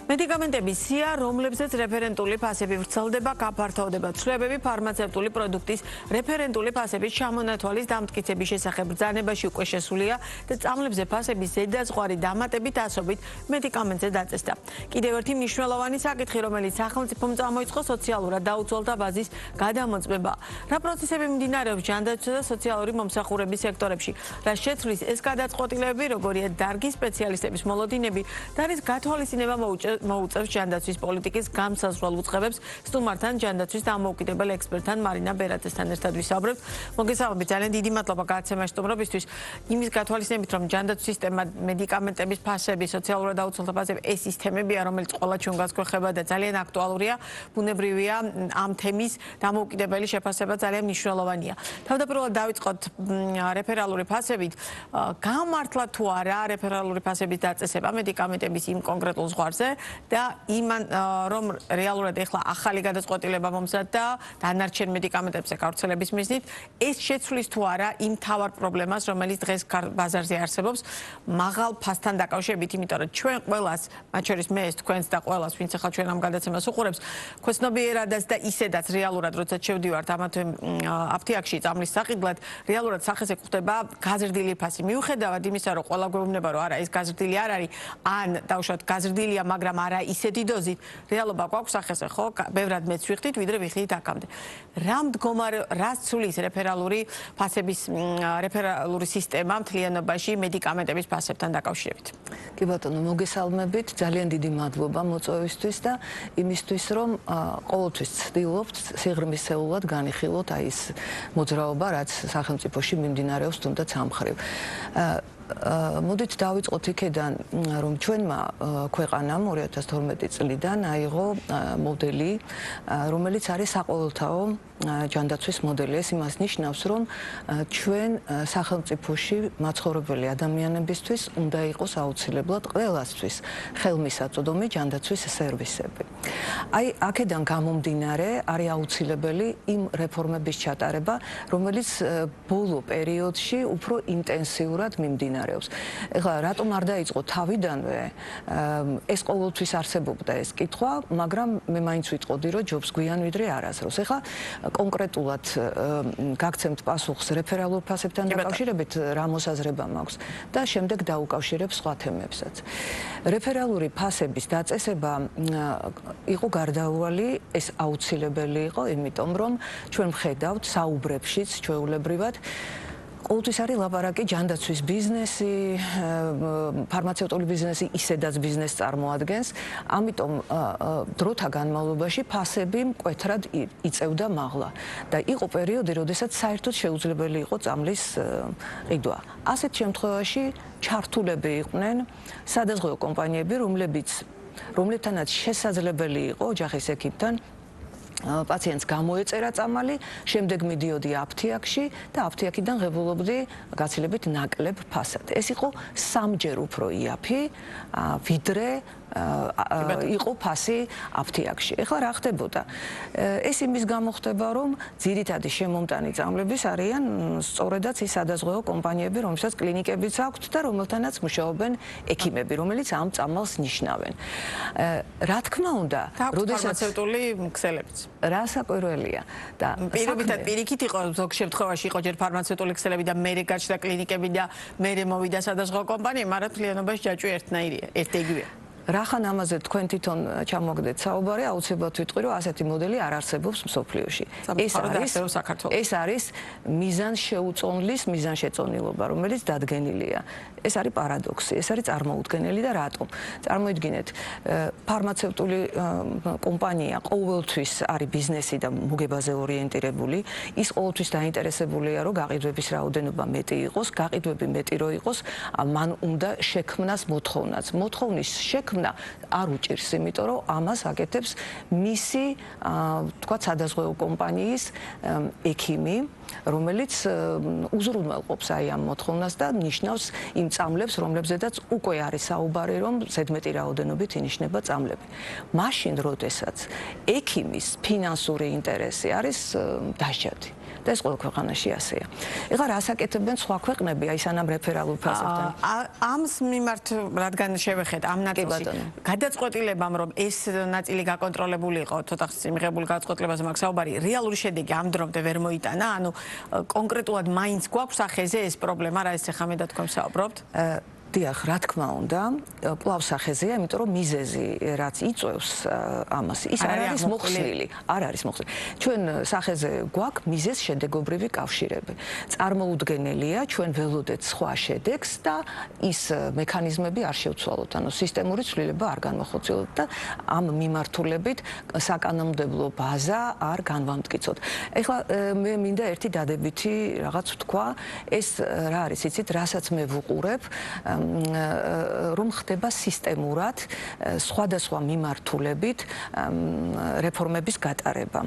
მედიკამენტების სია, რომლებზეც რეფერენტული ფასები ვრცელდება, გაფართოვდება ცვლილებები ფარმაცევტული პროდუქტის რეფერენტული ფასების ჩამონათვალის დამტკიცების შესახებ ბრძანებაში უკვე შესულია და წამლებზე ფასების ზედაზღვარი დამატებით ასობით მედიკამენტზე დაწესდა. კიდევ ერთი მნიშვნელოვანი საკითხი, რომელიც სახელმწიფომ წამოიწყო სოციალურად დაუცველთა ბაზის გადამოწმება. რა პროცესები მიმდინარეობს ჯანდაცვისა და სოციალური მომსახურების სექტორებში? რა შეცვლის ეს გადაწყვეტილებები, როგორია დარგის სპეციალისტების მოლოდინები და არის გათვალისწინება მოუწევს ჯანდაცვის პოლიტიკის გამსაზღვრელ უწყებებს. სტუმართან ჯანდაცვის დამოუკიდებელ ექსპერტთან მარინა ბერაძესთან ერთად ვისაუბრებთ. მოგესალმებით, ძალიან დიდი მადლობა გადაცემაში სტუმრობისთვის. იმის გათვალისწინებით, რომ ჯანდაცვის სისტემა, მედიკამენტების ფასები, სოციალურად დაუცველთა ფასები, ეს ის თემებია, რომელიც ყველა ჩვენ გასკვეხება და ძალიან აქტუალურია. ბუნებრივია, ამ თემის დამოუკიდებელი შეფასება ძალიან მნიშვნელოვანია. თავდაპირველად დავიწყოთ რეფერალური ფასებით. გამართლა თუ არა რეფერალური ფასების დაწესება მედიკამენტების იმ კონკრეტულ ზღვარზე და იმან რომ რეალურად ეხლა ახალი გადაწყვეტილება მომზადდა დანარჩენ მედიკამენტებზე გავრცელების მიზნით, ეს შეცვლის თუ არა იმ თავარ პრობლემას, რომელიც დღეს ბაზარზე არსებობს მაღალ ფასთან დაკავშირებით, იმიტომ რომ ჩვენ ყველას, მათ შორის მეც, თქვენს და ყველას, ვინც ახლა ჩვენ ამ გადაცემას უყურებს, ქვეცნობიერადაც და ისედაც რეალურად, როცა შევდივართ ამათვე აფთიაქში წამლის საყიდლად, რეალურად სახეზე გვხვდება გაზრდილი ფასი. მიუხედავად იმისა, რომ ყველა გვეუბნება, რომ არა, ეს გაზრდილი არ არის, ან დავუშვათ გაზრდილია, მაგრამ არა ისეთი დოზით, რეალობა გვაქვს სახეზე, ხო? ბევრად მეც ვიხდით, ვიდრე ვიხდით აქამდე. რას ცვლის რეფერალური ფასების რეფერალური სისტემა მთლიანობაში მედიკამენტების ფასებთან დაკავშირებით? კი ბატონო, მოგესალმებით, ძალიან დიდი მადლობა მოწვევისთვის და იმისთვის, რომ ყოველთვის ვცდილობთ სიღრმისეულად განიხილოთ აი ეს მოძრაობა, რაც სახელმწიფოში მიმდინარეობს თუნდაც ამ მხრივ. მოდით დავიწყოთ იქედან, რომ ჩვენმა ქვეყანამ 2012 წლიდან აიღო მოდელი, რომელიც არის საყოველთაო ჯანდაცვის მოდელი. ეს იმას ნიშნავს, რომ ჩვენ სახელმწიფოში მაცხოვრებელი ადამიანებისთვის უნდა იყოს აუცილებლად ყველასთვის ხელმისაწვდომი ჯანდაცვის სერვისები. აი, აქედან გამომდინარე არის აუცილებელი იმ რეფორმების ჩატარება, რომელიც ბოლო პერიოდში უფრო ინტენსიურად მიმდინარეობს. ეხლა რატომ არ დაიწყო თავიდანვე? ეს ყოველთვის არსებობდა ეს კითხვა, მაგრამ მე მაინც ვიტყოდი, რომ ჯობს გვიან ვიდრე არასდროს. ეხლა კონკრეტულად გაგცემთ პასუხს რეფერალურ ფასებთან დაკავშირებით, რა მოსაზრება მაქვს და შემდეგ დაუკავშირებ სხვა თემებსაც. რეფერალური ფასების დაწესება იყო გარდაუვალი, ეს აუცილებელი იყო, იმიტომ რომ ჩვენ ვხედავთ საუბრებშიც ჩვეულებრივად ყოველთვის არის ლაპარაკი ჯანდაცვის ბიზნესი, ფარმაცევტული ბიზნესი ისედაც ბიზნესს წარმოადგენს, ამიტომ დროთა განმავლობაში ფასები მკვეთრად იწევდა მაღლა და იყო პერიოდი, როდესაც საერთოდ შეუძლებელი იყო წამლის ყიდვა. ასეთ შემთხვევაში ჩართულები იყვნენ სადაზღვევო კომპანიები, რომლებთანაც შესაძლებელი იყო ოჯახის ექიპთან პაციენტს გამოეწერა წამალი, შემდეგ მიდიოდი აფთიაქში და აფთიაქიდან ღებულობდი გაცილებით ნაკლებ ფასად. ეს იყო სამჯერ უფრო იაფი, ვიდრე იყო ფასი აფთიაქში. ეხლა რა ხდებოდა? ეს იმის გამო ხდება, რომ ძირითადი შემომტანი წამლების არიან სწორედაც ის სადაზღვევო კომპანიები, რომელსაც კლინიკებიც აქვთ და რომელთანაც მუშაობენ ექიმები, რომელიც ამ წამალს ნიშნავენ. რა თქმა უნდა, როდესაც ფარმაცევტული ქსელებიც რა საკვირველია და პირობითად პირიქით იყო ზოგ შემთხვევაში იყო ჯერ ფარმაცევტული ქსელები და მერე გაჩნდა კლინიკები და მერე მოვიდა სადაზღვევო კომპანიები, მაგრამ თლიანობაში ჯაჭვი ერთნაირია, ერთ-ეგივეა. რახან ამაზე თქვენ თვითონ ჩამოგდეთ საუბარი, აუცილებლად ვიტყვი, რომ ასეთი მოდელი არ არსებობს მსოფლიოში. ეს არის მიზანშეუწონლის მიზანშეწონილობა, რომელიც დადგენილია. ეს არის პარადოქსი, ეს არის წარმოუდგენელი და რატომ? წარმოიდგინეთ, ფარმაცევტული კომპანია ყოველთვის არის ბიზნესი და მოგებაზე ორიენტირებული, ის ყოველთვის დაინტერესებულია, რომ გაყიდვების რაოდენობა მეტი იყოს, გაყიდვები მეტი რო იყოს, მან უნდა შექმნას მოთხოვნაც. მოთხოვნის შექმნა არ უჭირს, იმიტომ რომ ამას აკეთებს მისი, თქვათ, სადაზღვევო კომპანიის ექიმი, რომელიც უზრუნველყოფს აი ამ მოთხოვნას და ნიშნავს იმ წამლებს, რომლებზედაც უკვე არის საუბარი, რომ ზედმეტი რაოდენობით ინიშნება წამლები. მაშინ, როდესაც ექიმის ფინანსური ინტერესი არის დასჯადი. და ეს ყველა ქვეყანაში ასეა. ეხლა რას აკეთებენ სხვა ქვეყნები აი სანამ რეფერალურ ფასებთან? ამს მიმართ რადგან შევეხეთ ამ ნაწილში გადაწყვეტილებამ რომ ეს ნაწილი გაკონტროლებული იყო ცოტა მიღებული გადაწყვეტილებაზე მაგ საუბარი რეალური შედეგი ამ დრომდე ვერ მოიტანა ანუ კონკრეტულად მაინც გვაქვს ახეზე ეს პრობლემა რა ეს ახლა მე და თქვენ საუბრობთ დიახ, რა თქმა უნდა, კვლავ სახეზეა, იმიტომ რომ მიზეზი რაც იწვევს ამას, ის არ არის მოხსნილი, არ არის მოხსნილი. ჩვენ სახეზე გვაქვს მიზეზ შედეგობრივი კავშირები. წარმოუდგენელია, ჩვენ ველოდეთ სხვა შედეგს და ის მექანიზმები არ შევცვალოთ, ანუ სისტემური ცვლილება არ განმოხორციელოთ და ამ მიმართულებით საკანონმდებლო ბაზა არ განვამტკიცოთ. ეხლა მე მინდა ერთი დადებითი რაღაც ვთქვა, ეს რა არის, იცით, რასაც მე ვუყურებ რომ ხდება სისტემურად სხვადასხვა მიმართულებით რეფორმების გატარება.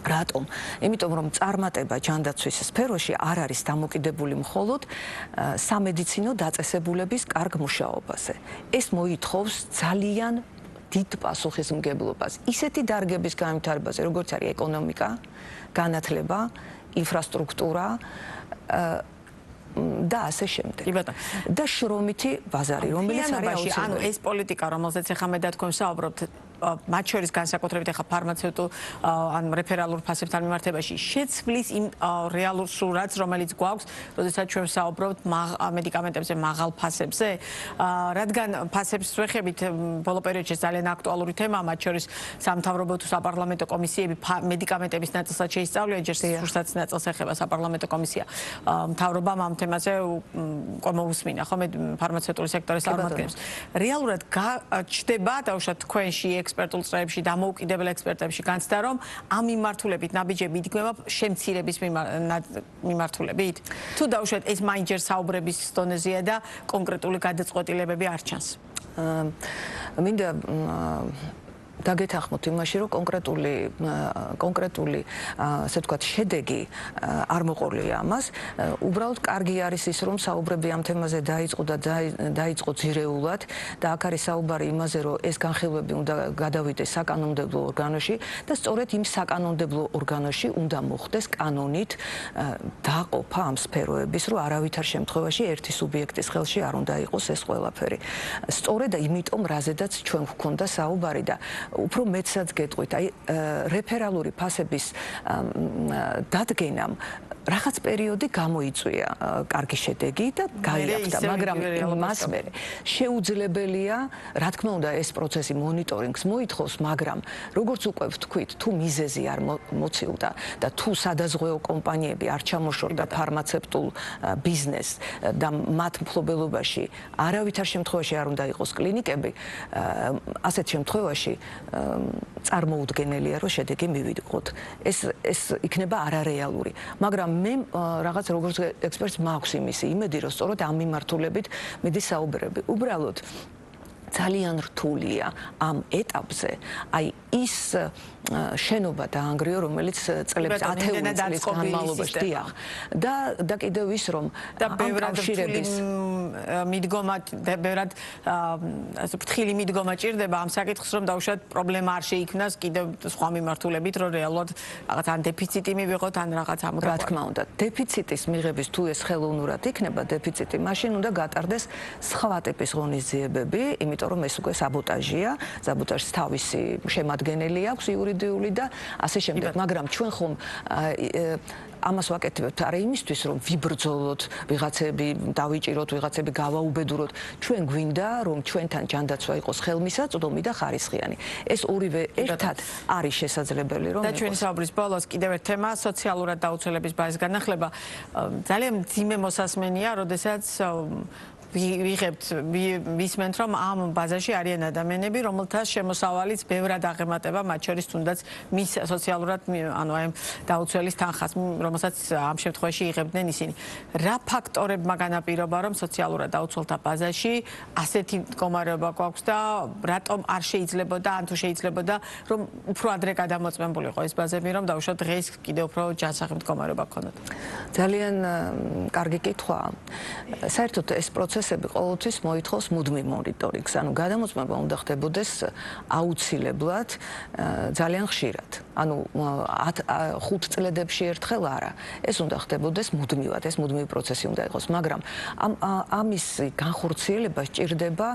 რატომ? იმიტომ რომ წარმატება ჯანდაცვის სფეროში არ არის დამოკიდებული მხოლოდ სამედიცინო დაწესებულების კარგ მუშაობაზე. ეს მოითხოვს ძალიან დიდ პასუხისმგებლობას. ისეთი დარგების განვითარებაზე, როგორც არის ეკონომიკა, განათლება, ინფრასტრუქტურა და ასე შემდეგ. და შრომითი ბაზარი, რომელიც არის აუცილებელი. ანუ ეს პოლიტიკა, რომელზეც ახლა მე და თქვენ საუბრობთ, მათ შორის განსაკუთრებით ახლა ფარმაცევტულ ან რეფერალურ ფასებთან მიმართებაში შეცვლის იმ რეალურ სურათს, რომელიც გვაქვს, როდესაც ჩვენ საუბრობთ მედიკამენტებზე მაღალ ფასებზე, რადგან ფასებს ვეხებით ბოლო პერიოდში ძალიან აქტუალური თემაა, მათ შორის სამთავრობო თუ საპარლამენტო კომისიები მედიკამენტების ნაწილსაც შეისწავლიან, ჯერ სურსაც ნაწილს ეხება საპარლამენტო კომისია. მთავრობამ ამ თემაზე უკვე მოусმინა, ხო მე ფარმაცევტული სექტორის წარმომადგენლებს. რეალურად გაჩნდება დაუშვათ თქვენში ექსპერტულ წრეებში, დამოუკიდებელ ექსპერტებში განცდა, რომ ამ მიმართულებით ნაბიჯები იდგმება შემცირების მიმართულებით? თუ დაუშვათ ეს მაინც ჯერ საუბრების დონეზეა და კონკრეტული გადაწყვეტილებები არ ჩანს? მინდა დაგეთანხმოთ იმაში, რომ კონკრეტული ასე ვთქვათ შედეგი არ მოყოლია ამას. უბრალოდ კარგი არის ის, რომ საუბრები ამ თემაზე დაიწყო და დაიწყო ძირეულად და აქ არის საუბარი იმაზე, რომ ეს განხილვები უნდა გადავიდეს საკანონმდებლო ორგანოში და სწორედ იმ საკანონმდებლო ორგანოში უნდა მოხდეს კანონით დაყოფა ამ სფეროების, რომ არავითარ შემთხვევაში ერთი სუბიექტის ხელში არ უნდა იყოს ეს ყველაფერი. სწორედ იმიტომ, რაზედაც ჩვენ გვქონდა საუბარი და უფრო მეცაც გეტყვით, აი რეფერალური ფასების დადგენამ რაღაც პერიოდი გამოიწვია კარგი შედეგი და გაიახდა, მაგრამ მას მერე შეუძლებელია, რა თქმა უნდა, ეს პროცესი მონიტორინგს მოითხოვს, მაგრამ როგორც უკვე ვთქვით, თუ მიზეზი არ მოცილდა და თუ სადაზღვეო კომპანიები არ ჩამოშორდა ფარმაცევტულ ბიზნესს და მათ მფლობელობაში არავითარ შემთხვევაში არ უნდა იყოს კლინიკები, ასეთ შემთხვევაში წარმოუდგენელია, რომ შედეგი მივიღოთ. ეს იქნება არარეალური, მაგრამ მე რაღაც როგორც ექსპერტს მაქვს იმისი იმედი, რომ სწორედ ამ მიმართულებით მედი საუბრები. უბრალოდ ძალიან რთულია ამ ეტაპზე, აი ის შენობა დაანგრიო, რომელიც წლებს 10 წლის განმავლობაში დიახ. და კიდევ ის რომ ამ კავშირების მიდგომა ბევრად ასე ფრთხილი მიდგომა ჭირდება ამ საკითხს, რომ დაუშვათ პრობლემა არ შეიქმნას კიდევ სხვა მიმართულებით, რომ რეალურად რაღაც ან დეფიციტი მივიღოთ, ან რაღაც ამგვარ. რა თქმა უნდა, დეფიციტის მიღების თუ ეს ხელოვნურად იქნება დეფიციტი, მაშინ უნდა გატარდეს სხვა ტიპის ღონისძიებები, იმიტომ რომ ეს უკვე საბოტაჟია, საბოტაჟს თავისი შემადგენელი აქვს იურიდიული და ასე შემდეგ, მაგრამ ჩვენ ხომ ამას ვაკეთებთ არა იმისთვის, რომ ვიბრძოლოთ, ვიღაცები დავიჭიროთ, ვიღაცები გავაუბედუროთ. ჩვენ გვინდა, რომ ჩვენთან ჯანდაცვა იყოს ხელმისაწვდომი და ხარისხიანი. ეს ორივე ერთად არის შესაძლებელი, რომ და ჩვენი საუბრის ბოლოს კიდევ ერთ თემა, სოციალურად დაუცველების ბაზის განახლება. ძალიან მძიმე მოსასმენია, როდესაც ვიღებთ ვისმენთ, რომ ამ ბაზაში არიან ადამიანები, რომელთა შემოსავალიც ბევრად აღემატება, მათ შორის თუნდაც მის სოციალურად, ანუ აი დაუცველის თანხას, რომელსაც ამ შემთხვევაში იღებდნენ ისინი. რა ფაქტორებმა განაპირობა, რომ სოციალურად დაუცველთა ბაზაში ასეთი მდგომარეობა გვაქვს და რატომ არ შეიძლებოდა, ან თუ შეიძლებოდა, რომ უფრო ადრე გადამოწმებულიყო ეს ბაზები, რომ დაუშვათ დღეს კიდევ უფრო ჯანსაღი მდგომარეობა გქონდათ? ძალიან კარგი კითხვაა. საერთოდ ეს პროცესი პროცესები ყოველთვის მოითხოვს მუდმივ მონიტორინგს. ანუ გადამოწმება უნდა ხდებოდეს აუცილებლად ძალიან ხშირად. ანუ 5 წლებში ერთხელ არა. ეს უნდა ხდებოდეს მუდმივად, ეს მუდმივი პროცესი უნდა იყოს, მაგრამ ამის განხორციელება სჭირდება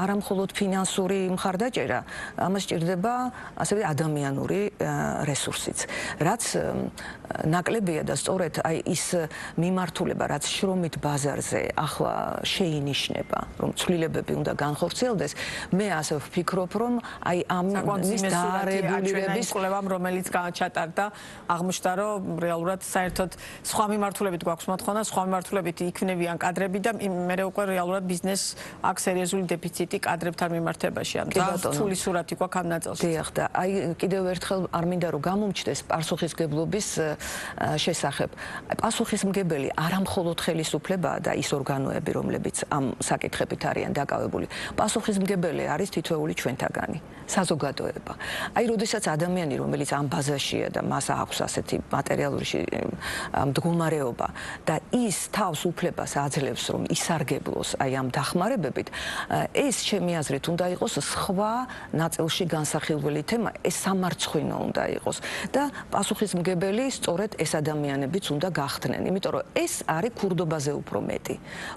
არა მხოლოდ ფინანსური მხარდაჭერა, ამას სჭირდება ასევე ადამიანური რესურსიც. რაც ნაკლებია და სწორედ აი ის მიმართულება, რაც შრომით ბაზარზე ახლა შეინიშნება, რომ ცვლილებები უნდა განხორციელდეს, მე ასე ვფიქრობ, რომ აი ამის დაარეგულირების კვლევამ, რომელიც ჩატარდა, აღმოჩნდა, რომ რეალურად საერთოდ სხვა მიმართულებით გვაქვს მოთხოვნა, სხვა მიმართულებით იქნებიან კადრები და მე უკვე რეალურად ბიზნესს აქვს სერიოზული დეფიციტი კადრებთან მიმართებაში. ან რთული სურათი გვაქვს ამ ნაწილში. დიახ და აი კიდევ ერთხელ არ მინდა რომ გამომჩნდეს პასუხისმგებლობის შესახებ. პასუხისმგებელი არა მხოლოდ ხელისუფლებაა და ის ორგანოები, რომლებიც ამ საკითხებით არიან დაკავებული. პასუხისმგებელი არის თითოეული ჩვენთაგანი, საზოგადოება. აი, როდესაც ადამიანი, რომელიც ამ ბაზაშია და მას აქვს ასეთი მატერიალური მდგომარეობა და ის თავს უფლებას აძლევს, რომ ისარგებლოს აი ამ დახმარებებით, ეს ჩემი აზრით უნდა იყოს სხვა ნაწილში განსახილველი თემა, ეს სამარცხვინო უნდა იყოს და პასუხისმგებელი სწორედ ეს ადამიანებიც უნდა გახდნენ, იმიტომ რომ ეს არის ქურდობაზე უფრო მეტი.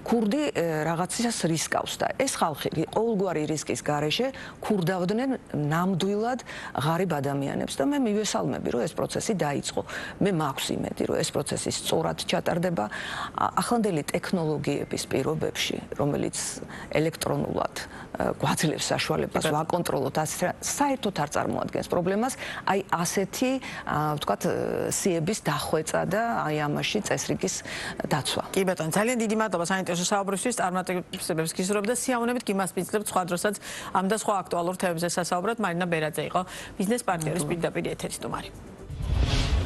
ქურდი რაღაცას რისკავს და ეს ხალხი ყოველგვარი რისკის გარეშე ქურდავდნენ ნამდვილად ღარიბ ადამიანებს და მე მივესალმები, რომ ეს პროცესი დაიწყო. მე მაქვს იმედი, რომ ეს პროცესი სწორად ჩატარდება ახლანდელი ტექნოლოგიების პირობებში, რომელიც ელექტრონულად გვაძლევს საშუალებას ვაკონტროლოთ, საერთოდ არ წარმოადგენს პრობლემას, აი ასეთი, ვთქვათ, სიების დახვეწა და აი ამაში წესრიგის დაცვა. კი ბატონო, ძალიან დიდი მადლობა საინტერესო საუბრისთვის, წარმატებებს გისურვებ და სიამოვნებით გიმასპინძლებთ სხვა დროსაც ამ და სხვა აქტუალურ თემებზე სასაუბრად. მარინა ბერაძე იყო ბიზნეს პარტნიორის პირდაპირ ეთერის სტუმარი.